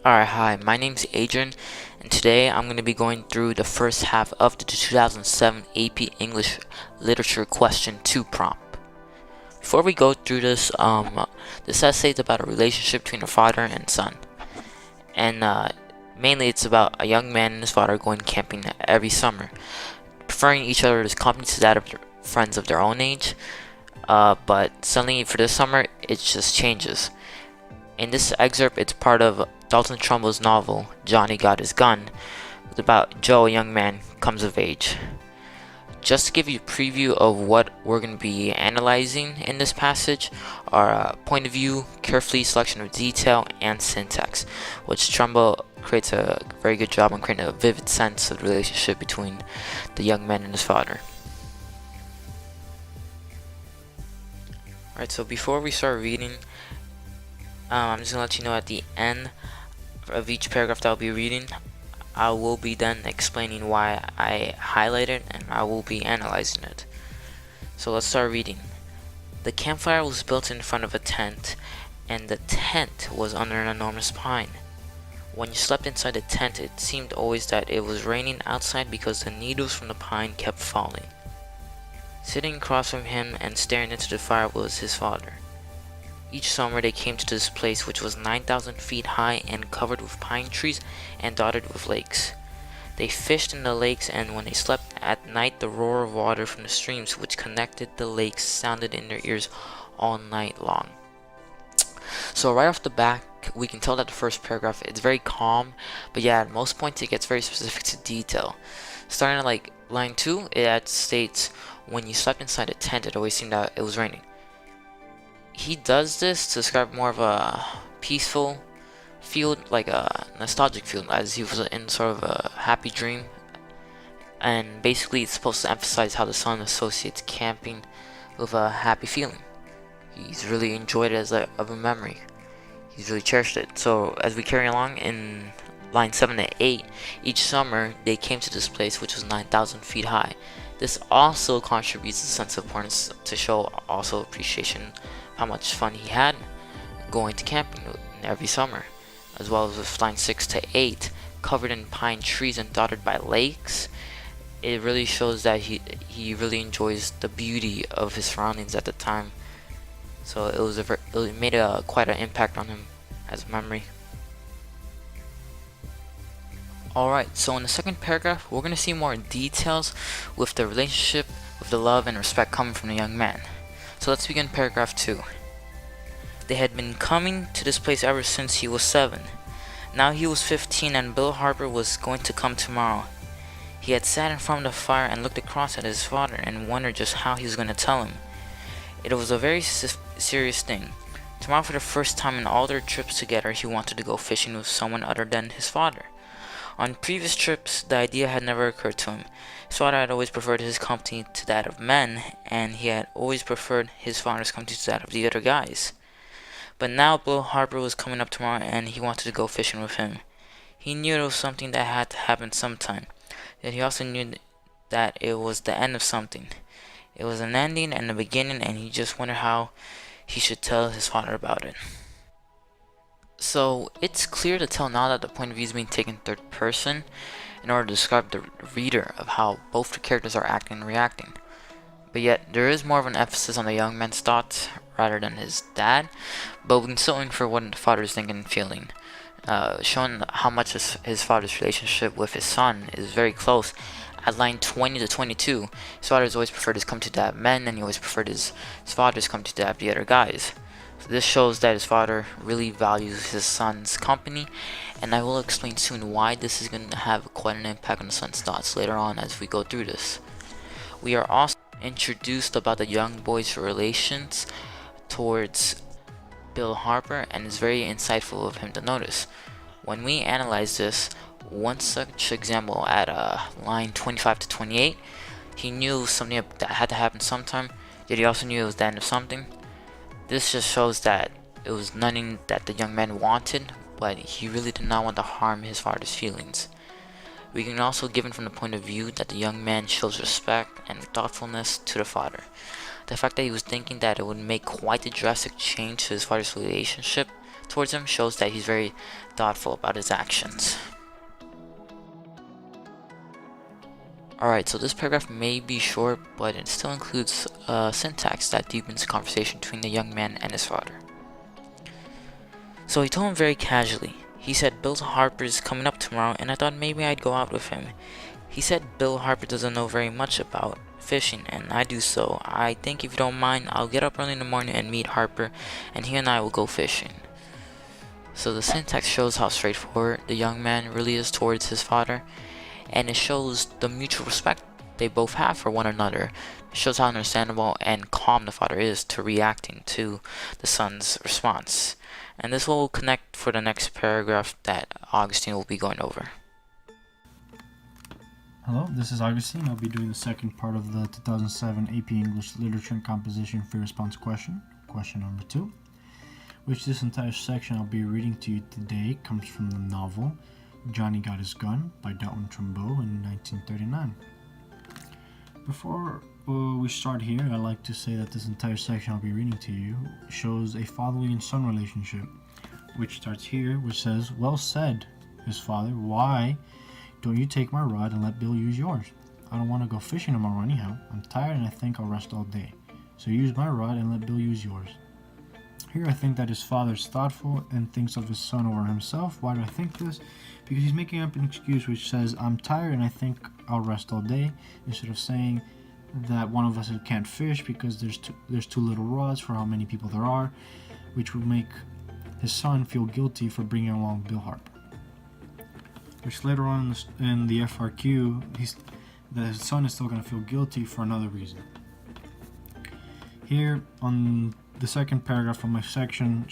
Alright, hi, my name's Adrian, and today I'm going to be going through the first half of the 2007 AP English Literature Question 2 prompt. Before we go through this, this essay is about a relationship between a father and son. And mainly it's about a young man and his father going camping every summer, preferring each other's company to that of their friends of their own age. But suddenly for this summer, it just changes. In this excerpt, it's part of Dalton Trumbull's novel, Johnny Got His Gun. It's about Joe, a young man, comes of age. Just to give you a preview of what we're going to be analyzing in this passage are point of view, carefully selection of detail, and syntax, which Trumbull creates a very good job on creating a vivid sense of the relationship between the young man and his father. Alright, so before we start reading, I'm just going to let you know at the end of each paragraph that I'll be reading, I will be then explaining why I highlight it and I will be analyzing it. So let's start reading. The campfire was built in front of a tent, and the tent was under an enormous pine. When you slept inside the tent, it seemed always that it was raining outside because the needles from the pine kept falling. Sitting across from him and staring into the fire was his father. Each summer they came to this place, which was 9,000 feet high and covered with pine trees and dotted with lakes. They fished in the lakes, and when they slept at night, the roar of water from the streams which connected the lakes sounded in their ears all night long. So right off the bat, we can tell that the first paragraph, it's very calm, but yeah, at most points it gets very specific to detail. Starting at like line 2, it states, when you slept inside a tent, it always seemed that it was raining. He does this to describe more of a peaceful feel, like a nostalgic feel, as he was in sort of a happy dream. And basically it's supposed to emphasize how the son associates camping with a happy feeling. He's really enjoyed it as a memory. He's really cherished it. So as we carry along in line 7 to 8, each summer they came to this place, which was 9,000 feet high. This also contributes a sense of importance to show also appreciation how much fun he had going to camping every summer, as well as with line 6 to 8, covered in pine trees and dotted by lakes. It really shows that he really enjoys the beauty of his surroundings at the time. So it made quite an impact on him as a memory. Alright, so in the second paragraph, we're going to see more details with the relationship, with the love and respect coming from the young man. So let's begin paragraph 2. They had been coming to this place ever since he was 7. Now he was 15 and Bill Harper was going to come tomorrow. He had sat in front of the fire and looked across at his father and wondered just how he was going to tell him. It was a very serious thing. Tomorrow, for the first time in all their trips together, he wanted to go fishing with someone other than his father. On previous trips, the idea had never occurred to him. His father had always preferred his company to that of men, and he had always preferred his father's company to that of the other guys. But now Bill Harper was coming up tomorrow, and he wanted to go fishing with him. He knew it was something that had to happen sometime, yet he also knew that it was the end of something. It was an ending and a beginning, and he just wondered how he should tell his father about it. So it's clear to tell now that the point of view is being taken third person in order to describe the reader of how both the characters are acting and reacting. But yet there is more of an emphasis on the young man's thoughts rather than his dad, but we can still infer what the father is thinking and feeling, showing how much his father's relationship with his son is very close. At line 20 to 22, his father has always preferred his company to that of men, and he always preferred his father's company to that of the other guys. So this shows that his father really values his son's company, and I will explain soon why this is going to have quite an impact on the son's thoughts later on as we go through this. We are also introduced about the young boy's relations towards Bill Harper, and it's very insightful of him to notice. When we analyze this, one such example at line 25 to 28, he knew something that had to happen sometime, yet he also knew it was the end of something. This just shows that it was nothing that the young man wanted, but he really did not want to harm his father's feelings. We can also give it from the point of view that the young man shows respect and thoughtfulness to the father. The fact that he was thinking that it would make quite a drastic change to his father's relationship towards him shows that he's very thoughtful about his actions. Alright, so this paragraph may be short, but it still includes syntax that deepens the conversation between the young man and his father. So he told him very casually. He said, Bill Harper's coming up tomorrow, and I thought maybe I'd go out with him. He said Bill Harper doesn't know very much about fishing, and I do, so I think if you don't mind, I'll get up early in the morning and meet Harper, and he and I will go fishing. So the syntax shows how straightforward the young man really is towards his father, and it shows the mutual respect they both have for one another. It shows how understandable and calm the father is to reacting to the son's response. And this will connect for the next paragraph that Augustine will be going over. Hello, this is Augustine. I'll be doing the second part of the 2007 AP English Literature and Composition Free Response question, question number 2, which this entire section I'll be reading to you today comes from the novel Johnny Got His Gun by Dalton Trumbo in 1939. Before we start here, I'd like to say that this entire section I'll be reading to you shows a fatherly and son relationship, which starts here, which says, "Well said, his father, why don't you take my rod and let Bill use yours? I don't want to go fishing tomorrow anyhow. I'm tired and I think I'll rest all day. So use my rod and let Bill use yours." Here I think that his father is thoughtful and thinks of his son over himself. Why do I think this? Because he's making up an excuse which says, "I'm tired and I think I'll rest all day," instead of saying that one of us can't fish because there's too little rods for how many people there are, which would make his son feel guilty for bringing along Bill Harper. Which later on in the FRQ, his son is still going to feel guilty for another reason. Here on the second paragraph of my section,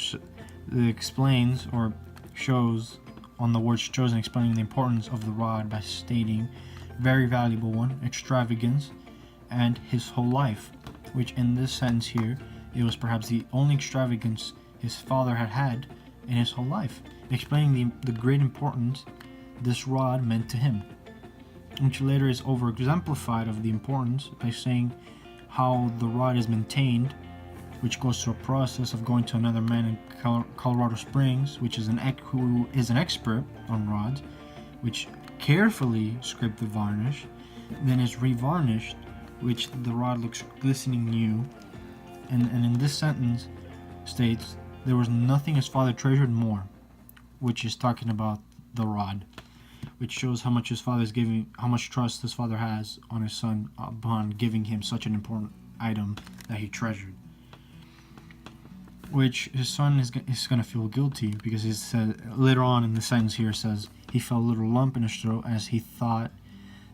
it explains or shows on the words chosen, explaining the importance of the rod by stating, very valuable one, extravagance, and his whole life, which in this sentence here, it was perhaps the only extravagance his father had in his whole life, explaining the great importance this rod meant to him, which later is over-exemplified of the importance by saying how the rod is maintained, which goes through a process of going to another man in Colorado Springs, who is an expert on rods, which carefully scraped the varnish, then is revarnished, which the rod looks glistening new. And in this sentence states, there was nothing his father treasured more, which is talking about the rod, which shows how much his father is giving, how much trust his father has on his son upon giving him such an important item that he treasured. Which his son is going to feel guilty because he said later on in the sentence here says he felt a little lump in his throat as he thought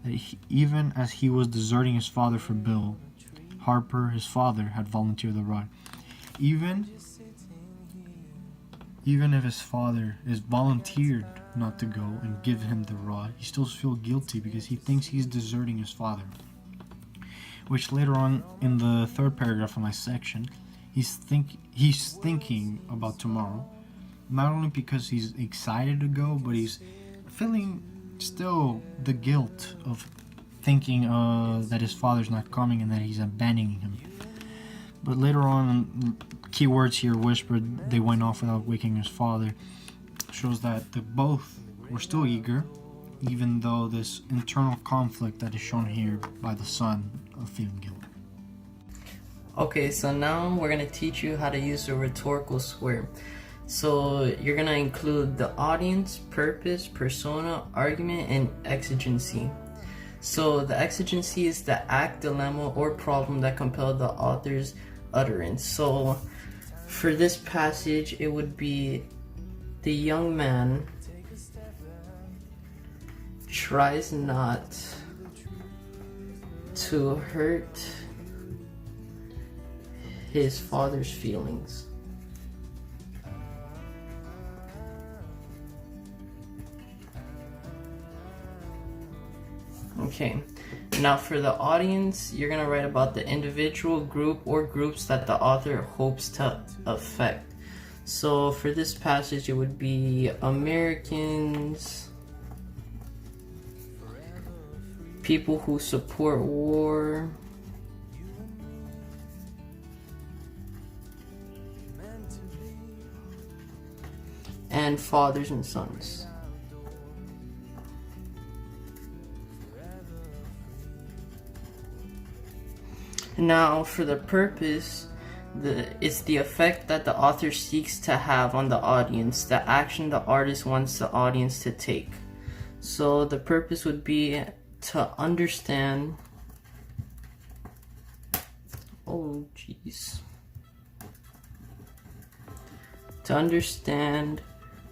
that even as he was deserting his father for Bill Harper, his father had volunteered the rod. Even if his father is volunteered not to go and give him the rod, he still feels guilty because he thinks he's deserting his father. Which later on in the third paragraph of my section, he's thinking about tomorrow, not only because he's excited to go, but he's feeling still the guilt of thinking that his father's not coming and that he's abandoning him. But later on, key words here whispered, they went off without waking his father, shows that they both were still eager, even though this internal conflict that is shown here by the son of feeling guilt. Okay, so now we're going to teach you how to use the rhetorical square. So you're going to include the audience, purpose, persona, argument, and exigency. So the exigency is the act, dilemma, or problem that compelled the author's utterance. So for this passage, it would be the young man tries not to hurt his father's feelings. Okay, now for the audience, you're gonna write about the individual, group, or groups that the author hopes to affect. So for this passage, it would be Americans, people who support war, and fathers and sons. Now, for the purpose, it's the effect that the author seeks to have on the audience, the action the artist wants the audience to take. So the purpose would be to understand. Oh, jeez. To understand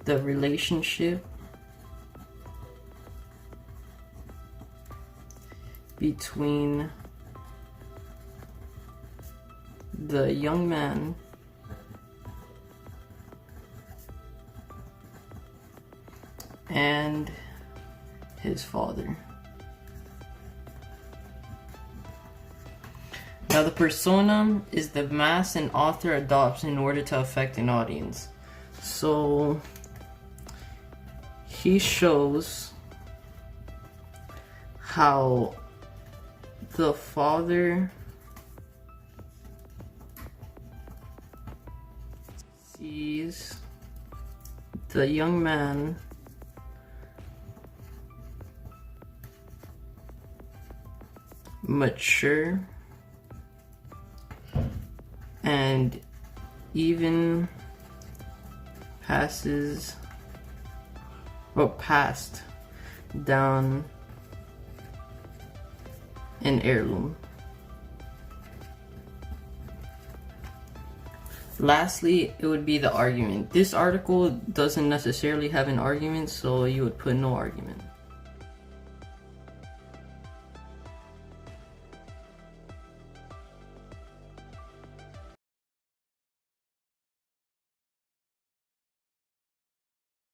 the relationship between the young man and his father. Now, the persona is the mask an author adopts in order to affect an audience. So he shows how the father sees the young man mature and even passed down an heirloom. Lastly, it would be the argument. This article doesn't necessarily have an argument, so you would put no argument.